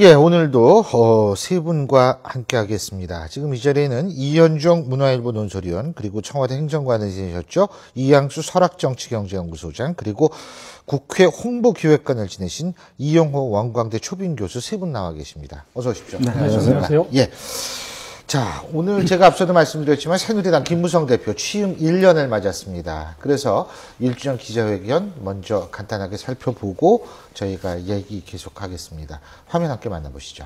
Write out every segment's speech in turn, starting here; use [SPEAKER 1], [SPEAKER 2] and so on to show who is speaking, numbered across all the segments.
[SPEAKER 1] 예, 오늘도 세 분과 함께 하겠습니다. 지금 이 자리에는 이현종 문화일보 논설위원, 그리고 청와대 행정관을 지내셨죠. 이양수 설학정치경제연구소장, 그리고 국회 홍보기획관을 지내신 이용호 원광대 초빙교수 세 분 나와 계십니다. 어서 오십시오.
[SPEAKER 2] 네, 안녕하세요.
[SPEAKER 1] 예. 자, 오늘 제가 앞서도 말씀드렸지만 새누리당 김무성 대표 취임 1년을 맞았습니다. 그래서 1주년 기자회견 먼저 간단하게 살펴보고 저희가 얘기 계속하겠습니다. 화면 함께 만나보시죠.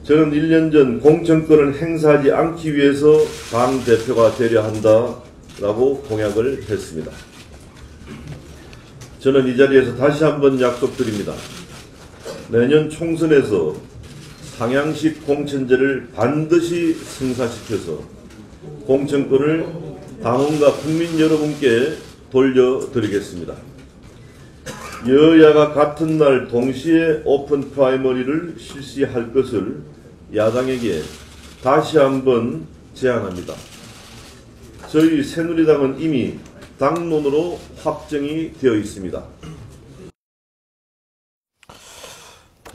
[SPEAKER 3] 저는 1년 전 공천권을 행사하지 않기 위해서 당 대표가 되려 한다라고 공약을 했습니다. 저는 이 자리에서 다시 한번 약속드립니다. 내년 총선에서 상향식 공천제를 반드시 승사시켜서 공천권을 당원과 국민 여러분께 돌려드리겠습니다. 여야가 같은 날 동시에 오픈 프라이머리를 실시할 것을 야당에게 다시 한번 제안합니다. 저희 새누리당은 이미 당론으로 확정이 되어 있습니다.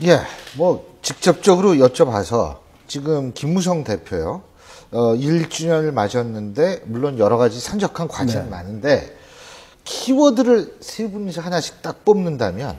[SPEAKER 1] 예, 직접적으로 여쭤봐서 지금 김무성 대표요. 1주년을 맞았는데 물론 여러 가지 산적한 과제는 많은데 키워드를 세 분이서 하나씩 딱 뽑는다면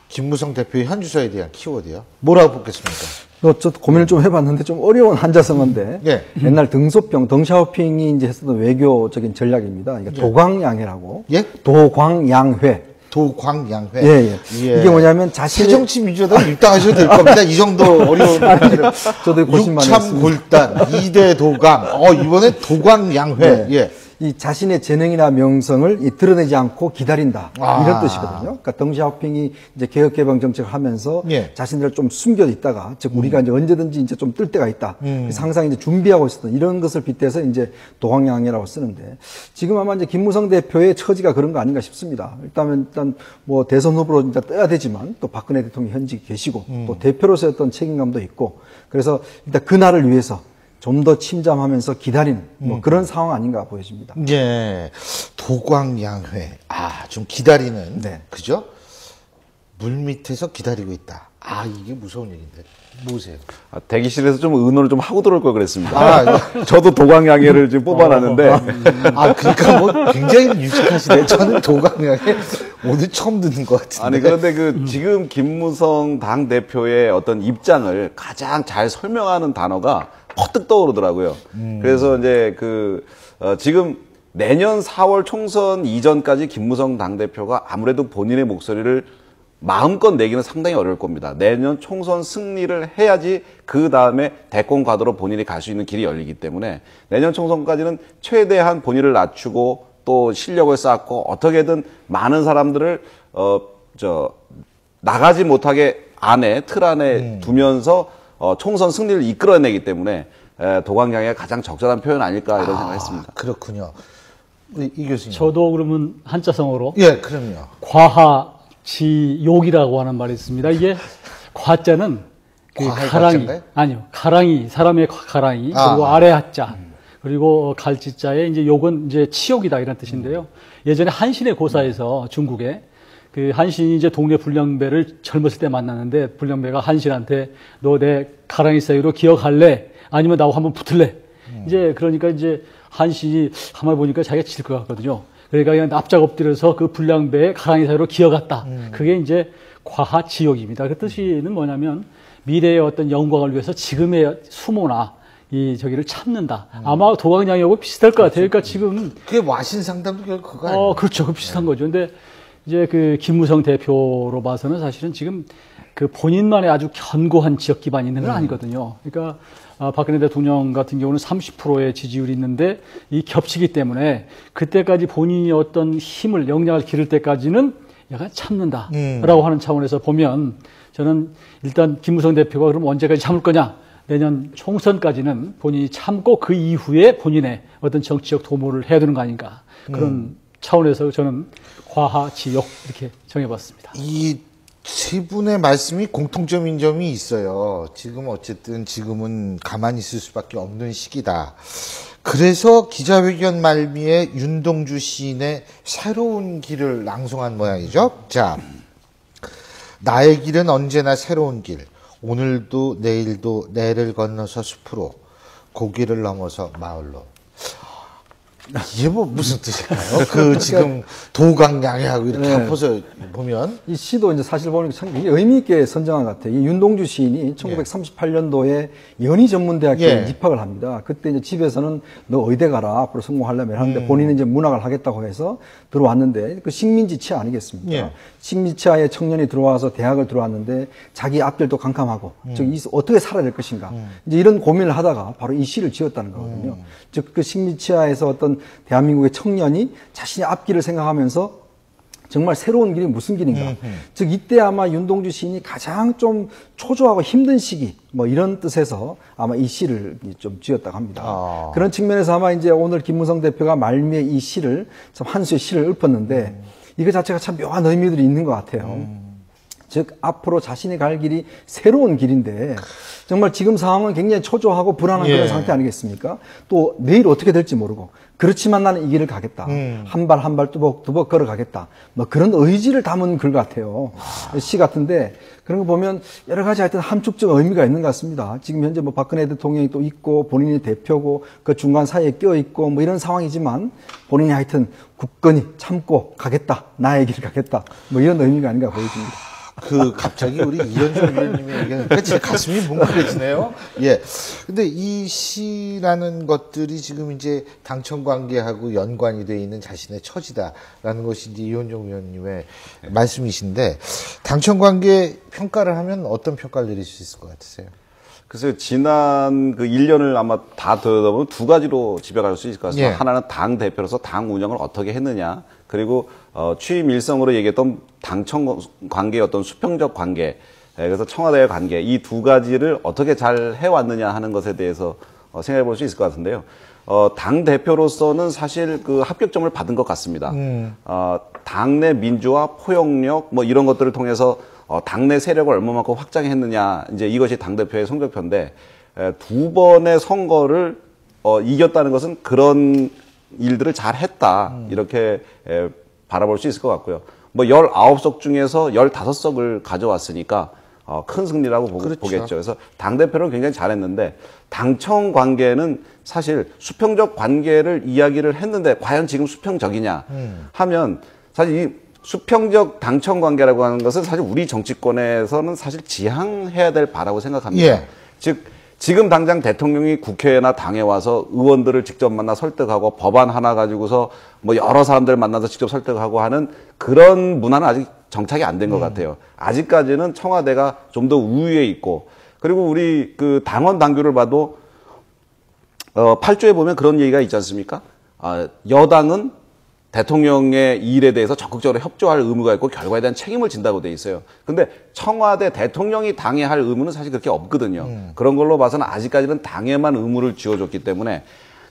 [SPEAKER 1] 김무성 대표의 현주소에 대한 키워드요. 뭐라고 뽑겠습니까?
[SPEAKER 2] 저 고민을 좀 해봤는데 좀 어려운 한자성어인데
[SPEAKER 1] 예.
[SPEAKER 2] 옛날 덩샤오핑이 이제 했었던 외교적인 전략입니다. 그러니까 도광양회라고.
[SPEAKER 1] 예?
[SPEAKER 2] 도광양회.
[SPEAKER 1] 도광양회.
[SPEAKER 2] 예.
[SPEAKER 1] 예.
[SPEAKER 2] 이게 뭐냐면 자신의
[SPEAKER 1] 새정치 민주당 입당하셔도 될 겁니다. 이 정도 어려운 문제를.
[SPEAKER 2] 저도 고심 많이 했습니다.
[SPEAKER 1] 육참골단, 2대 도강. 이번에 도광양회.
[SPEAKER 2] 네.
[SPEAKER 1] 예.
[SPEAKER 2] 이 자신의 재능이나 명성을 드러내지 않고 기다린다.
[SPEAKER 1] 아.
[SPEAKER 2] 이런 뜻이거든요. 그러니까 덩샤오핑이 이제 개혁개방 정책을 하면서
[SPEAKER 1] 예.
[SPEAKER 2] 자신들을 좀 숨겨 있다가, 즉 우리가 이제 언제든지 이제 좀 뜰 때가 있다. 그래서 항상 이제 준비하고 있었던 이런 것을 빗대서 이제 도광양이라고 쓰는데, 지금 아마 이제 김무성 대표의 처지가 그런 거 아닌가 싶습니다. 일단 뭐 대선 후보로 이제 떠야 되지만 또 박근혜 대통령 현직에 계시고 또 대표로서의 어떤 책임감도 있고, 그래서 일단 그날을 위해서 좀 더 침잠하면서 기다리는 그런 상황 아닌가 보여집니다.
[SPEAKER 1] 예. 도광양회. 좀 기다리는.
[SPEAKER 2] 네.
[SPEAKER 1] 그죠? 물 밑에서 기다리고 있다. 이게 무서운 얘기인데. 뭐세요?
[SPEAKER 4] 대기실에서 좀 의논을 좀 하고 들어올 걸 그랬습니다. 저도 도광양회를 지금 뽑아놨는데.
[SPEAKER 1] 그러니까 굉장히 유식하시네. 저는 도광양회 오늘 처음 듣는 것 같은데.
[SPEAKER 4] 아니, 그런데 지금 김무성 당대표의 어떤 입장을 가장 잘 설명하는 단어가 퍼뜩 떠오르더라고요. 그래서 이제 지금 내년 4월 총선 이전까지 김무성 당대표가 아무래도 본인의 목소리를 마음껏 내기는 상당히 어려울 겁니다. 내년 총선 승리를 해야지 그 다음에 대권 과도로 본인이 갈 수 있는 길이 열리기 때문에 내년 총선까지는 최대한 본인을 낮추고 또 실력을 쌓고 어떻게든 많은 사람들을 나가지 못하게 틀 안에 두면서 총선 승리를 이끌어내기 때문에 도광양회가 가장 적절한 표현 아닐까 이런 생각했습니다.
[SPEAKER 1] 그렇군요. 우리 이 교수님.
[SPEAKER 5] 저도 그러면 한자성어로
[SPEAKER 1] 예, 그럼요.
[SPEAKER 5] 과하지욕이라고 하는 말이 있습니다. 이게 과자는 가랑이 아니요, 가랑이 사람의 가랑이 그리고 아래 하자 그리고 갈지자에 이제 욕은 이제 치욕이다 이런 뜻인데요. 예전에 한신의 고사에서 중국에 한신이 이제 동네 불량배를 젊었을 때 만났는데 불량배가 한신한테 너 내 가랑이 사이로 기어갈래? 아니면 나하고 한번 붙을래? 이제 그러니까 이제 한신이 가만히 보니까 자기가 질 것 같거든요. 그러니까 그냥 납작 엎드려서 그 불량배의 가랑이 사이로 기어갔다. 그게 이제 과하지욕입니다. 그 뜻은 뭐냐면 미래의 어떤 영광을 위해서 지금의 수모나 저기를 참는다. 아마 도광양하고 비슷할 것 같아요. 그러니까 지금
[SPEAKER 1] 그게 와신상담도 결국 그거 아니에요?
[SPEAKER 5] 그렇죠. 그 비슷한 거죠. 근데 이제 김무성 대표로 봐서는 사실은 지금 본인만의 아주 견고한 지역 기반이 있는 건 아니거든요. 그러니까 박근혜 대통령 같은 경우는 30%의 지지율이 있는데 이 겹치기 때문에 그때까지 본인이 어떤 힘을 역량을 기를 때까지는 약간 참는다라고 하는 차원에서 보면 저는 일단 김무성 대표가 그럼 언제까지 참을 거냐? 내년 총선까지는 본인이 참고 그 이후에 본인의 어떤 정치적 도모를 해야 되는 거 아닌가. 그런 차원에서 저는 과하지욕 이렇게 정해봤습니다.
[SPEAKER 1] 이 세 분의 말씀이 공통점인 점이 있어요. 지금은 가만히 있을 수밖에 없는 시기다. 그래서 기자회견 말미에 윤동주 시인의 새로운 길을 낭송한 모양이죠. 자, 나의 길은 언제나 새로운 길. 오늘도 내일도 내를 건너서 숲으로 고기를 넘어서 마을로. 이게 뭐 무슨 뜻일까요? 그 지금 도강양해하고 이렇게 합해서 보면
[SPEAKER 2] 이 시도 이제 사실 보니까 참 의미 있게 선정한 것 같아요. 이 윤동주 시인이 1938년도에 연희전문대학교에 입학을 합니다. 그때 이제 집에서는 너 의대 가라 앞으로 성공하려면 하는데 본인은 이제 문학을 하겠다고 해서 들어왔는데 그 식민지 치하 아니겠습니까? 식민지 치하에 청년이 들어와서 대학을 들어왔는데 자기 앞길도 캄캄하고 즉 어떻게 살아야 될 것인가 이제 이런 고민을 하다가 바로 이 시를 지었다는 거거든요. 즉 그 식민지 치하에서 어떤 대한민국의 청년이 자신의 앞길을 생각하면서 정말 새로운 길이 무슨 길인가. 즉 이때 아마 윤동주 시인이 가장 좀 초조하고 힘든 시기 뭐 이런 뜻에서 아마 이 시를 좀 지었다고 합니다. 그런 측면에서 아마 이제 오늘 김무성 대표가 말미에 이 시를 참 한 수의 시를 읊었는데 이거 자체가 참 묘한 의미들이 있는 것 같아요. 즉 앞으로 자신이 갈 길이 새로운 길인데 정말 지금 상황은 굉장히 초조하고 불안한 그런 상태 아니겠습니까? 또 내일 어떻게 될지 모르고 그렇지만 나는 이 길을 가겠다. 한 발 한 발 뚜벅뚜벅 걸어가겠다. 뭐 그런 의지를 담은 글 같아요. 시 같은데 그런 거 보면 여러 가지 하여튼 함축적 의미가 있는 것 같습니다. 지금 현재 뭐 박근혜 대통령이 또 있고 본인이 대표고 그 중간 사이에 껴 있고 뭐 이런 상황이지만 본인이 하여튼 굳건히 참고 가겠다. 나의 길을 가겠다. 뭐 이런 의미가 아닌가 보여집니다.
[SPEAKER 1] 갑자기 우리 이현종 위원님의 얘기하니까 제 가슴이 뭉클해지네요. 예. 근데 이 시라는 것들이 지금 이제 당청 관계하고 연관이 돼 있는 자신의 처지다라는 것이 이제 이현종 위원님의 말씀이신데, 당청 관계 평가를 하면 어떤 평가를 내릴 수 있을 것 같으세요?
[SPEAKER 4] 글쎄요, 지난 그 1년을 아마 다 들여다보면 두 가지로 집약할 수 있을 것 같습니다. 하나는 당 대표로서 당 운영을 어떻게 했느냐, 그리고 취임 일성으로 얘기했던 당청 관계의 어떤 수평적 관계, 그래서 청와대의 관계, 이 두 가지를 어떻게 잘 해왔느냐 하는 것에 대해서 생각해 볼 수 있을 것 같은데요. 당 대표로서는 사실 그 합격점을 받은 것 같습니다. 당내 민주화, 포용력 뭐 이런 것들을 통해서 당내 세력을 얼마만큼 확장했느냐, 이제 이것이 당대표의 성적표인데, 두 번의 선거를 이겼다는 것은 그런 일들을 잘 했다, 이렇게 바라볼 수 있을 것 같고요. 뭐 19석 중에서 15석을 가져왔으니까 큰 승리라고 보겠죠. 그래서 당대표는 굉장히 잘했는데, 당청 관계는 사실 수평적 관계를 이야기를 했는데 과연 지금 수평적이냐 하면, 사실 이 수평적 당청 관계라고 하는 것은 사실 우리 정치권에서는 사실 지향해야 될 바라고 생각합니다. 즉 지금 당장 대통령이 국회나 당에 와서 의원들을 직접 만나 설득하고 법안 하나 가지고서 뭐 여러 사람들 만나서 직접 설득하고 하는 그런 문화는 아직 정착이 안 된 것 같아요. 아직까지는 청와대가 좀 더 우위에 있고, 그리고 우리 그 당원 당규를 봐도 8조에 보면 그런 얘기가 있지 않습니까? 여당은 대통령의 일에 대해서 적극적으로 협조할 의무가 있고 결과에 대한 책임을 진다고 돼 있어요. 근데 청와대 대통령이 당에 할 의무는 사실 그렇게 없거든요. 그런 걸로 봐서는 아직까지는 당에만 의무를 쥐어줬기 때문에,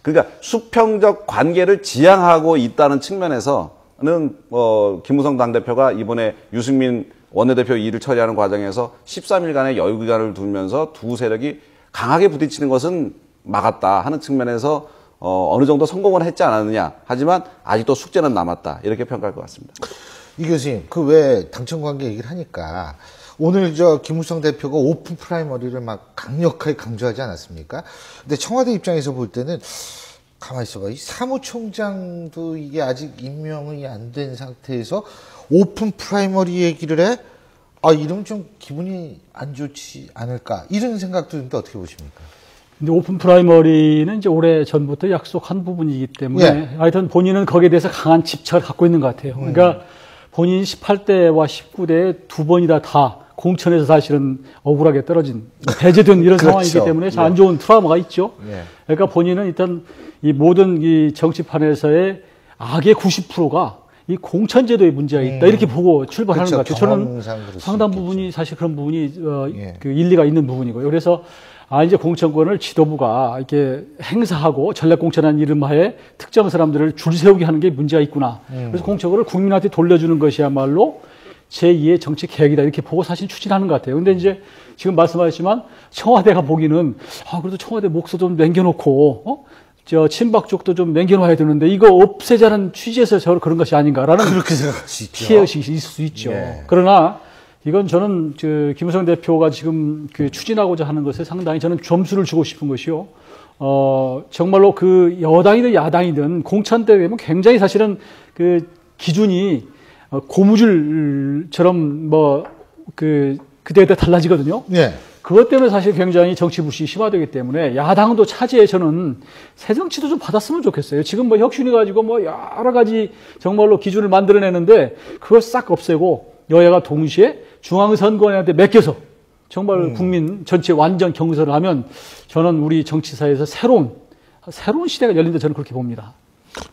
[SPEAKER 4] 그러니까 수평적 관계를 지향하고 있다는 측면에서는 김무성 당대표가 이번에 유승민 원내대표 일을 처리하는 과정에서 13일간의 여유기간을 두면서 두 세력이 강하게 부딪히는 것은 막았다 하는 측면에서 어느 정도 성공을 했지 않았느냐. 하지만 아직도 숙제는 남았다, 이렇게 평가할 것 같습니다.
[SPEAKER 1] 이 교수님, 그 왜 당청 관계 얘기를 하니까 오늘 김무성 대표가 오픈 프라이머리를 막 강력하게 강조하지 않았습니까? 근데 청와대 입장에서 볼 때는 가만히 있어봐. 이 사무총장도 이게 아직 임명이 안 된 상태에서 오픈 프라이머리 얘기를 해? 이러면 좀 기분이 안 좋지 않을까? 이런 생각도 드는데 어떻게 보십니까?
[SPEAKER 5] 근데 오픈 프라이머리는 이제 오래 전부터 약속한 부분이기 때문에 하여튼 본인은 거기에 대해서 강한 집착을 갖고 있는 것 같아요. 그러니까 본인 18대와 19대에 두 번이다 다 공천에서 사실은 억울하게 떨어진, 배제된 이런 상황이기 때문에 안 좋은 트라우마가 있죠. 그러니까 본인은 일단 이 모든 이 정치판에서의 악의 90%가 이 공천제도의 문제가 있다, 이렇게 보고 출발하는 것 같아요. 저는 상당 부분이 사실 그런 부분이 그 일리가 있는 부분이고요. 그래서 이제 공천권을 지도부가 이렇게 행사하고 전략공천한 이름하에 특정 사람들을 줄 세우게 하는 게 문제가 있구나. 그래서 공천권을 국민한테 돌려주는 것이야말로 제2의 정치 개혁이다, 이렇게 보고 사실 추진하는 것 같아요. 근데 이제 지금 말씀하셨지만 청와대가 보기는 그래도 청와대 목소 좀 남겨놓고 친박 쪽도 좀 남겨놔야 되는데 이거 없애자는 취지에서 그런 것이 아닌가라는
[SPEAKER 1] 그렇게 생각할 수 있죠.
[SPEAKER 5] 피해의식이 있을 수 있죠. 그러나 이건 저는 김무성 대표가 지금 추진하고자 하는 것에 상당히 저는 점수를 주고 싶은 것이요. 정말로 그 여당이든 야당이든 공천 때 되면 굉장히 사실은 그 기준이 고무줄처럼 그때그때 달라지거든요.
[SPEAKER 1] 네.
[SPEAKER 5] 그것 때문에 사실 굉장히 정치 불신이 심화되기 때문에 야당도 차제에 저는 새 정치도 좀 받았으면 좋겠어요. 지금 뭐 혁신이 가지고 뭐 여러 가지 정말로 기준을 만들어내는데 그걸 싹 없애고 여야가 동시에 중앙선관위한테 맡겨서 정말 국민 전체 완전 경선을 하면 저는 우리 정치사에서 새로운 시대가 열린다 저는 그렇게 봅니다.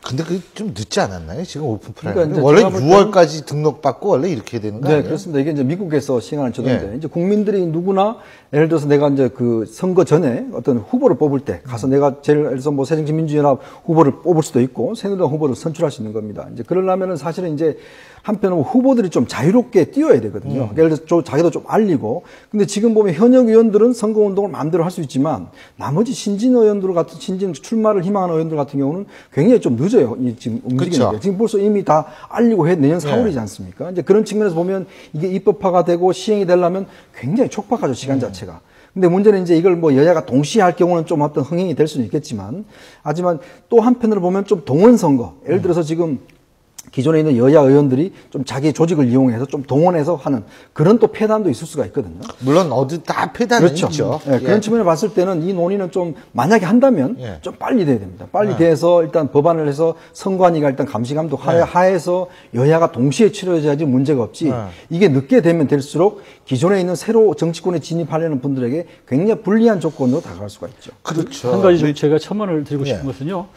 [SPEAKER 1] 근데 그게 좀 늦지 않았나요? 지금 오픈 프라이머리.
[SPEAKER 2] 그러니까
[SPEAKER 1] 원래 6월까지 등록받고 원래 이렇게 되는 거
[SPEAKER 2] 네,
[SPEAKER 1] 아니에요?
[SPEAKER 2] 그렇습니다. 이게 이제 미국에서 시행하는 제도인데,
[SPEAKER 1] 네.
[SPEAKER 2] 이제 국민들이 누구나 예를 들어서 내가 이제 그 선거 전에 어떤 후보를 뽑을 때 가서 내가 예를 들어서 뭐 새정치민주연합 후보를 뽑을 수도 있고 새누리당 후보를 선출할 수 있는 겁니다. 이제 그러려면은 사실은 이제 한편으로 후보들이 좀 자유롭게 뛰어야 되거든요. 예를 들어서 자기도 좀 알리고. 근데 지금 보면 현역 의원들은 선거운동을 마음대로 할 수 있지만 나머지 신진 의원들 같은 신진 출마를 희망하는 의원들 같은 경우는 굉장히 좀 늦어요. 이 지금 움직이는 게. 지금 벌써 이미 다 알리고 내년 4월이지 않습니까? 이제 그런 측면에서 보면 이게 입법화가 되고 시행이 되려면 굉장히 촉박하죠, 시간 자체가. 근데 문제는 이제 이걸 뭐 여야가 동시에 할 경우는 좀 어떤 흥행이 될 수는 있겠지만, 하지만 또 한편으로 보면 좀 동원 선거. 예를 들어서 지금 기존에 있는 여야 의원들이 좀 자기 조직을 이용해서 좀 동원해서 하는 그런 또 폐단도 있을 수가 있거든요.
[SPEAKER 1] 물론 어디 다 폐단은
[SPEAKER 2] 그렇죠.
[SPEAKER 1] 있죠.
[SPEAKER 2] 네, 그런 측면을 봤을 때는 이 논의는 좀 만약에 한다면 좀 빨리 돼야 됩니다. 빨리 돼서 일단 법안을 해서 선관위가 일단 감시감독 하에서 여야가 동시에 치러져야지 문제가 없지. 이게 늦게 되면 될수록 기존에 있는 새로 정치권에 진입하려는 분들에게 굉장히 불리한 조건으로 다가갈 수가 있죠.
[SPEAKER 1] 그렇죠.
[SPEAKER 5] 한 가지 좀 제가 첨언을 드리고 싶은 것은요.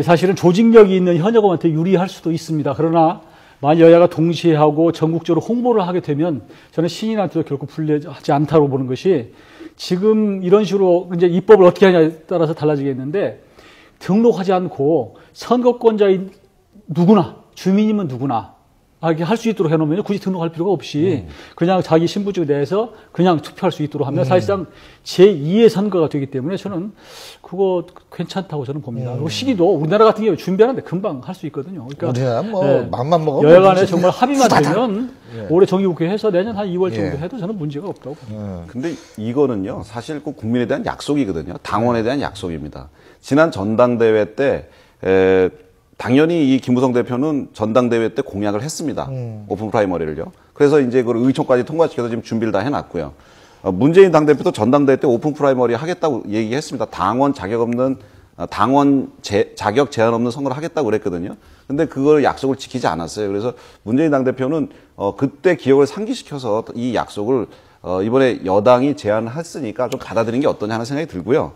[SPEAKER 5] 사실은 조직력이 있는 현역한테 유리할 수도 있습니다. 그러나 만약 여야가 동시에 하고 전국적으로 홍보를 하게 되면 저는 신인한테도 결코 불리하지 않다고 보는 것이 지금 이런 식으로 이제 입법을 어떻게 하냐에 따라서 달라지겠는데 등록하지 않고 선거권자인 누구나 주민이면 누구나 이렇게 할 수 있도록 해놓으면 굳이 등록할 필요가 없이 그냥 자기 신분증 내에서 그냥 투표할 수 있도록 하면 사실상 제2의 선거가 되기 때문에 저는 그거 괜찮다고 저는 봅니다. 그리고 시기도 우리나라 같은 경우에 준비하는데 금방 할 수 있거든요. 그러니까
[SPEAKER 1] 우리나라 뭐 맘만 먹으면
[SPEAKER 5] 여야 간에 정말 합의만 되면 올해 정기국회 해서 내년 한 2월 정도 해도 저는 문제가 없다고 봅니다.
[SPEAKER 4] 근데 이거는요, 사실 꼭 국민에 대한 약속이거든요. 당원에 대한 약속입니다. 지난 전당대회 때, 당연히 이 김무성 대표는 전당대회 때 공약을 했습니다. 오픈 프라이머리를요. 그래서 이제 그걸 의총까지 통과시켜서 지금 준비를 다 해놨고요. 문재인 당대표도 전당대회 때 오픈 프라이머리 하겠다고 얘기했습니다. 당원 자격 없는, 자격 제한 없는 선거를 하겠다고 그랬거든요. 근데 그걸 약속을 지키지 않았어요. 그래서 문재인 당대표는, 그때 기억을 상기시켜서 이 약속을, 이번에 여당이 제안을 했으니까 좀 받아들이는 게 어떠냐 하는 생각이 들고요.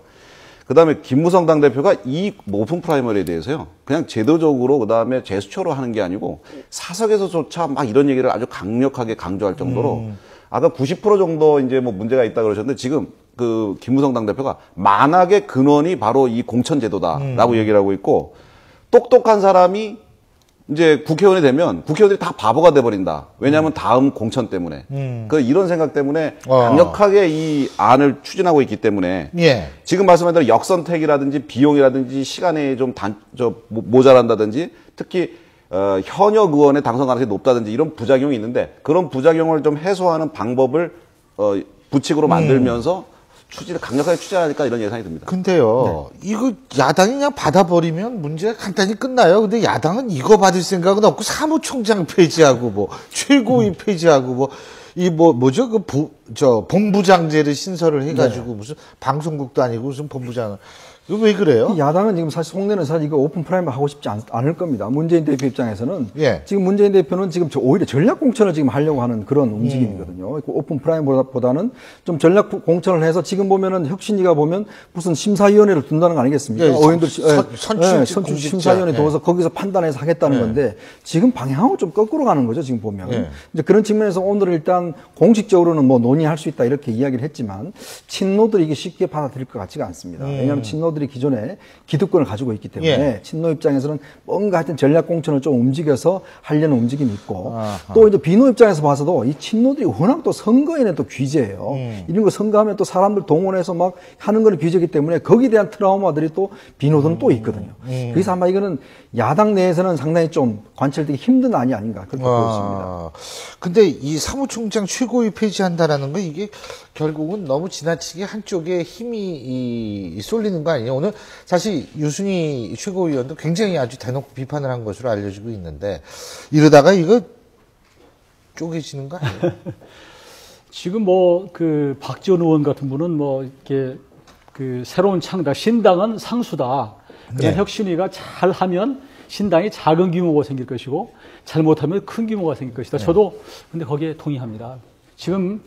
[SPEAKER 4] 그 다음에 김무성 당대표가 이 오픈 프라이머리에 대해서요, 그냥 제도적으로 그 다음에 제스처로 하는 게 아니고 사석에서조차 막 이런 얘기를 아주 강력하게 강조할 정도로 아까 90% 정도 이제 뭐 문제가 있다 그러셨는데 지금 그 김무성 당대표가 만악의 근원이 바로 이 공천제도다라고 얘기를 하고 있고 똑똑한 사람이 이제 국회의원이 되면 국회의원들이 다 바보가 돼버린다. 왜냐하면 다음 공천 때문에. 이런 생각 때문에 강력하게 이 안을 추진하고 있기 때문에 지금 말씀하신 대로 역선택이라든지 비용이라든지 시간이 좀 모자란다든지 특히 현역 의원의 당선 가능성이 높다든지 이런 부작용이 있는데 그런 부작용을 좀 해소하는 방법을 부칙으로 만들면서 강력하게 추진하니까 이런 예상이 듭니다.
[SPEAKER 1] 근데요, 이거 야당이 그냥 받아버리면 문제가 간단히 끝나요. 근데 야당은 이거 받을 생각은 없고 사무총장 폐지하고 뭐 최고위 폐지하고 뭐 이 뭐죠 본부장제를 신설을 해가지고 무슨 방송국도 아니고 무슨 본부장. 이거 왜 그래요?
[SPEAKER 2] 야당은 지금 사실 속내는 사실 이거 오픈 프라이머 하고 싶지 않을 겁니다. 문재인 대표 입장에서는
[SPEAKER 1] 예.
[SPEAKER 2] 지금 문재인 대표는 지금 오히려 전략 공천을 지금 하려고 하는 그런 움직임이거든요. 오픈 프라이머보다는 좀 전략 공천을 해서 지금 보면은 혁신위가 보면 무슨 심사위원회를 둔다는 거 아니겠습니까?
[SPEAKER 1] 예,
[SPEAKER 2] 의원들
[SPEAKER 1] 선출
[SPEAKER 2] 심사위원회 둬서 거기서 판단해서 하겠다는 건데 지금 방향하고 좀 거꾸로 가는 거죠. 지금 보면 이제 그런 측면에서 오늘 일단 공식적으로는 뭐 논의할 수 있다 이렇게 이야기를 했지만 친노들이 이게 쉽게 받아들일 것 같지가 않습니다. 왜냐하면 친노들이 친노들이 기존에 기득권을 가지고 있기 때문에
[SPEAKER 1] 예.
[SPEAKER 2] 친노 입장에서는 뭔가 하여튼 전략 공천을 좀 움직여서 하려는 움직임이 있고 또 이제 비노 입장에서 봐서도 이 친노들이 워낙 또 선거에는 또 귀재예요. 이런 거 선거하면 또 사람들 동원해서 막 하는 거는 귀재이기 때문에 거기에 대한 트라우마들이 또 비노들은 또 있거든요. 그래서 아마 이거는 야당 내에서는 상당히 좀 관철되기 힘든 안이 아닌가 그렇게 보였습니다.
[SPEAKER 1] 근데 이 사무총장 최고위 폐지한다라는 거 이게 결국은 너무 지나치게 한쪽에 힘이 쏠리는 거 아니에요? 오늘 사실 유승희 최고위원도 굉장히 아주 대놓고 비판을 한 것으로 알려지고 있는데 이러다가 이거 쪼개지는 거 아니에요? 지금
[SPEAKER 5] 뭐 그 박지원 의원 같은 분은 뭐 이렇게 그 새로운 창당 신당은 상수다. 그런 혁신위가 잘하면 신당이 작은 규모가 생길 것이고 잘못하면 큰 규모가 생길 것이다. 저도 근데 거기에 동의합니다. 지금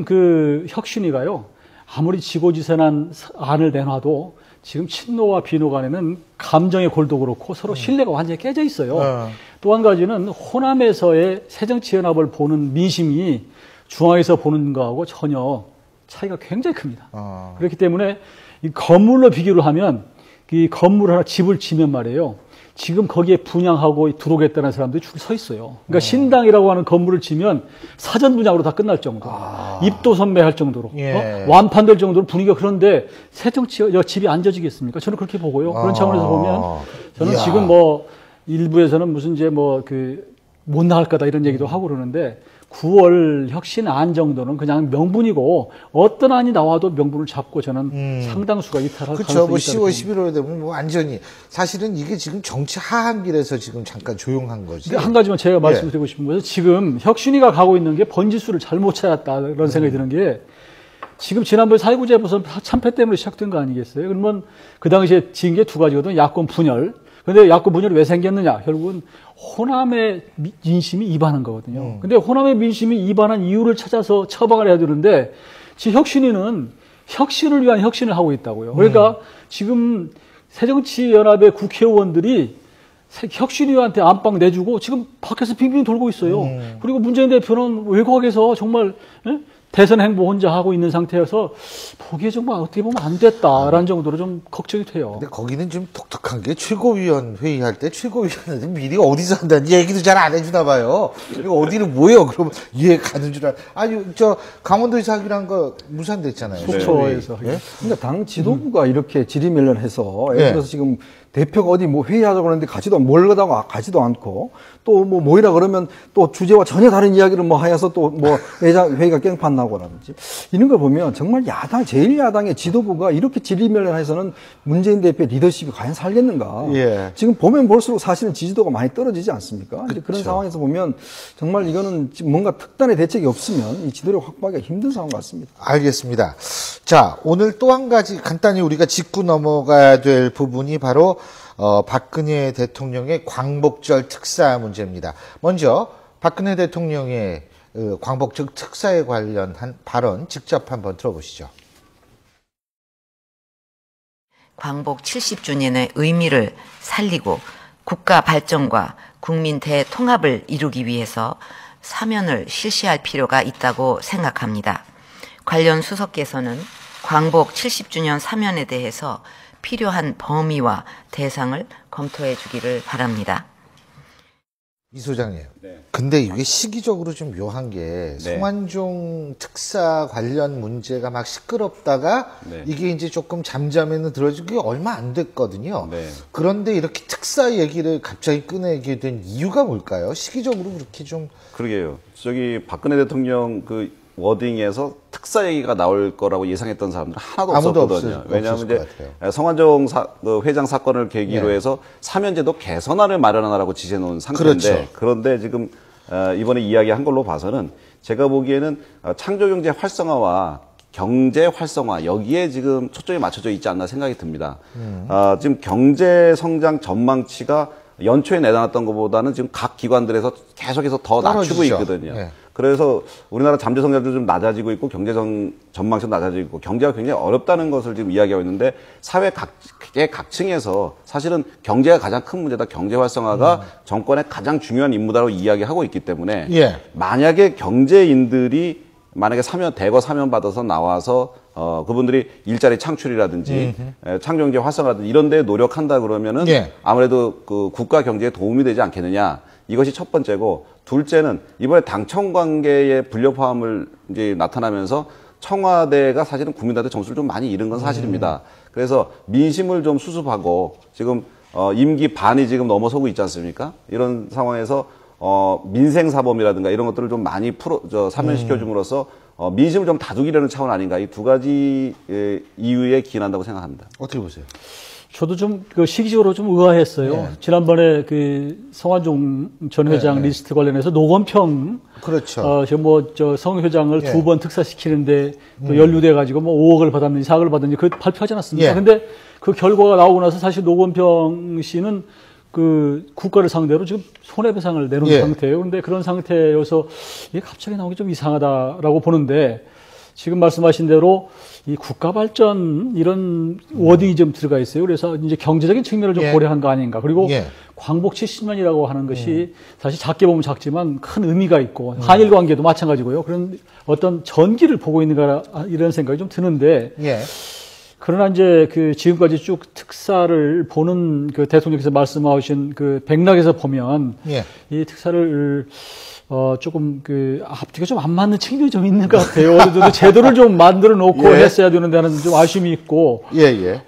[SPEAKER 5] 그 혁신위가요 아무리 지고지선한 안을 내놔도 지금 친노와 비노 간에는 감정의 골도 그렇고 서로 신뢰가 완전히 깨져 있어요. 또 한 가지는 호남에서의 새정치연합을 보는 민심이 중앙에서 보는 거하고 전혀 차이가 굉장히 큽니다. 그렇기 때문에 이 건물로 비교를 하면 이 건물 하나 집을 지면 말이에요. 지금 거기에 분양하고 들어오겠다는 사람들이 줄 서 있어요. 그러니까 신당이라고 하는 건물을 지면 사전 분양으로 다 끝날 정도. 입도 선매할 정도로. 완판될 정도로 분위기가 그런데 새정치 집이 앉아지겠습니까? 저는 그렇게 보고요. 그런 차원에서 보면 저는 지금 뭐 일부에서는 무슨 이제 뭐 못 나갈 거다 이런 얘기도 하고 그러는데 9월 혁신 안 정도는 그냥 명분이고 어떤 안이 나와도 명분을 잡고 저는 상당수가 이탈할
[SPEAKER 1] 그렇죠.
[SPEAKER 5] 가능성이
[SPEAKER 1] 뭐
[SPEAKER 5] 있다고
[SPEAKER 1] 10월, 11월에 되면 뭐 완전히 사실은 이게 지금 정치 하한길에서 지금 잠깐 조용한 거지.
[SPEAKER 5] 한 가지만 제가 말씀드리고 싶은 것은 지금 혁신위가 가고 있는 게 번지수를 잘못 찾았다 이런 생각이 드는 게 지금 지난번 4.19 재보선 참패 때문에 시작된 거 아니겠어요? 그러면 그 당시에 지은 게 두 가지거든. 야권 분열. 근데 야권 분열이 왜 생겼느냐? 결국은 호남의 민심이 이반한 거거든요. 근데 호남의 민심이 이반한 이유를 찾아서 처방을 해야 되는데 지금 혁신위는 혁신을 위한 혁신을 하고 있다고요. 그러니까 지금 새정치연합의 국회의원들이 혁신위한테 안방 내주고 지금 밖에서 빙빙 돌고 있어요. 그리고 문재인 대표는 외곽에서 정말 대선 행보 혼자 하고 있는 상태여서 보기에 정말 어떻게 보면 안 됐다라는 정도로 좀 걱정이 돼요.
[SPEAKER 1] 근데 거기는 좀 독특한 게 최고위원 회의할 때 최고위원은 미리 어디서 한다는 얘기도 잘 안 해주나 봐요. 이거 어디를 모여? 그러면 얘 가는 줄 아니 저 강원도에서 하기로 한 거 무산됐잖아요.
[SPEAKER 5] 속초에서.
[SPEAKER 2] 네. 근데 당 지도부가 이렇게 지리멸렬해서 예를 들어서 지금 대표가 어디 뭐 회의하자고 그러는데 모르다가 가지도 않고 또 뭐 모이라 그러면 또 주제와 전혀 다른 이야기를 뭐 하여서 또 뭐 회의가 깽판 나고라든지 이런 걸 보면 정말 제1야당의 지도부가 이렇게 지리멸렬해서는 문재인 대표의 리더십이 과연 살겠는가. 지금 보면 볼수록 사실은 지지도가 많이 떨어지지 않습니까? 이제 그런 상황에서 보면 정말 이거는 지금 뭔가 특단의 대책이 없으면 이 지도를 확보하기가 힘든 상황 같습니다.
[SPEAKER 1] 알겠습니다. 자, 오늘 또 한 가지 간단히 우리가 짚고 넘어가야 될 부분이 바로 박근혜 대통령의 광복절 특사 문제입니다. 먼저 박근혜 대통령의 광복절 특사에 관련한 발언 직접 한번 들어보시죠.
[SPEAKER 6] 광복 70주년의 의미를 살리고 국가 발전과 국민 대통합을 이루기 위해서 사면을 실시할 필요가 있다고 생각합니다. 관련 수석께서는 광복 70주년 사면에 대해서 필요한 범위와 대상을 검토해 주기를 바랍니다.
[SPEAKER 1] 이 소장님. 근데 이게 시기적으로 좀 묘한 게 송환종 특사 관련 문제가 막 시끄럽다가 이게 이제 조금 잠잠에는 들어지고 그게 얼마 안 됐거든요. 그런데 이렇게 특사 얘기를 갑자기 꺼내게 된 이유가 뭘까요? 시기적으로 그렇게 좀.
[SPEAKER 4] 그러게요. 저기 박근혜 대통령 그 워딩에서 특사 얘기가 나올 거라고 예상했던 사람들은 하나도 없었거든요. 왜냐하면 이제 성완종 회장 사건을 계기로 해서 사면제도 개선안을 마련하라고 지시해 놓은 상태인데 그런데 지금 이번에 이야기한 걸로 봐서는 제가 보기에는 창조경제 활성화와 경제 활성화 여기에 지금 초점이 맞춰져 있지 않나 생각이 듭니다. 지금 경제 성장 전망치가 연초에 내놨던 것보다는 지금 각 기관들에서 계속해서 더 낮추고 있거든요. 그래서 우리나라 잠재 성장률도 좀 낮아지고 있고 경제 전망치도 낮아지고 있고 경제가 굉장히 어렵다는 것을 지금 이야기하고 있는데 사회 각층에서 사실은 경제가 가장 큰 문제다. 경제 활성화가 정권의 가장 중요한 임무다라고 이야기하고 있기 때문에 만약에 경제인들이 만약에 대거 사면 받아서 나와서 그분들이 일자리 창출이라든지 창경제 활성화라든지 이런 데 노력한다 그러면은
[SPEAKER 1] 예.
[SPEAKER 4] 아무래도 그 국가 경제에 도움이 되지 않겠느냐. 이것이 첫 번째고, 둘째는 이번에 당청 관계의 불협화음을 이제 나타나면서 청와대가 사실은 국민들한테 점수를 좀 많이 잃은 건 사실입니다. 그래서 민심을 좀 수습하고 지금 임기 반이 지금 넘어서고 있지 않습니까? 이런 상황에서 민생사범이라든가 이런 것들을 좀 많이 사면시켜줌으로써 민심을 좀 다독이려는 차원 아닌가, 이 두 가지 이유에 기인한다고 생각합니다.
[SPEAKER 1] 어떻게 보세요?
[SPEAKER 5] 저도 좀 그 시기적으로 좀 의아했어요.
[SPEAKER 1] 네.
[SPEAKER 5] 지난번에 그 성완종 전 회장 리스트 관련해서 노건평
[SPEAKER 1] 그렇죠.
[SPEAKER 5] 성 회장을
[SPEAKER 1] 예.
[SPEAKER 5] 2번 특사시키는데 또 연루돼 가지고 뭐 5억을 받았는지 4억을 받았는지 그 발표하지 않았습니까?
[SPEAKER 1] 예.
[SPEAKER 5] 근데 그 결과가 나오고 나서 사실 노건평 씨는 그 국가를 상대로 지금 손해배상을 내놓은
[SPEAKER 1] 예.
[SPEAKER 5] 상태예요. 그런데 그런 상태여서 이게 갑자기 나오기 좀 이상하다라고 보는데, 지금 말씀하신 대로 이 국가 발전 이런 워딩이 좀 들어가 있어요. 그래서 이제 경제적인 측면을 좀
[SPEAKER 1] 예.
[SPEAKER 5] 고려한 거 아닌가. 그리고
[SPEAKER 1] 예.
[SPEAKER 5] 광복 70년이라고 하는 것이 사실 작게 보면 작지만 큰 의미가 있고, 한일 관계도 마찬가지고요. 그런 어떤 전기를 보고 있는가, 이런 생각이 좀 드는데,
[SPEAKER 1] 예.
[SPEAKER 5] 그러나 이제 그 지금까지 쭉 특사를 보는 그 대통령께서 말씀하신 그 백락에서 보면
[SPEAKER 1] 예.
[SPEAKER 5] 이 특사를 조금 그 앞뒤가 좀 안 맞는 측면이 좀 있는 것 같아요. 어느 정도 제도를 좀 만들어 놓고
[SPEAKER 1] 예.
[SPEAKER 5] 했어야 되는 데는 좀 아쉬움이 있고,
[SPEAKER 1] 예, 예.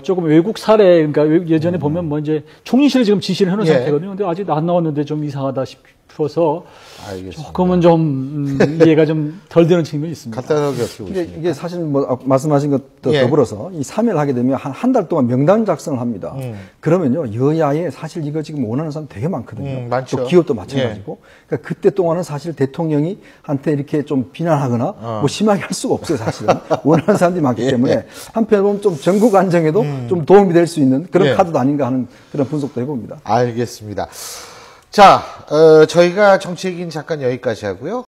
[SPEAKER 5] 조금 외국 사례, 그러니까 예전에 보면 뭐 이제 총리실에 지금 지시를 해놓은
[SPEAKER 1] 예.
[SPEAKER 5] 상태거든요. 근데 아직 안 나왔는데 좀 이상하다 싶어서
[SPEAKER 1] 알겠습니다.
[SPEAKER 5] 조금은 좀 이해가 좀 덜 되는 측면이 있습니다.
[SPEAKER 1] 간단하게 어떻게 보십니까?
[SPEAKER 2] 이게 사실 뭐 말씀하신 것도
[SPEAKER 1] 예.
[SPEAKER 2] 더불어서 이 3일 하게 되면 한 달 동안 명단 작성을 합니다. 그러면요, 여야에 사실 이거 지금 원하는 사람 되게 많거든요.
[SPEAKER 1] 많죠.
[SPEAKER 2] 또 기업도 마찬가지고. 그러니까 그때 동안은 사실 대통령이 한테 이렇게 좀 비난하거나 뭐 심하게 할 수가 없어요, 사실은. 원하는 사람들이 많기
[SPEAKER 1] 예.
[SPEAKER 2] 때문에 한편으로 보면 좀 전국 안정에도 좀 도움이 될 수 있는 그런
[SPEAKER 1] 예.
[SPEAKER 2] 카드도 아닌가 하는 그런 분석도 해봅니다.
[SPEAKER 1] 알겠습니다. 자, 저희가 정치 얘기는 잠깐 여기까지 하고요.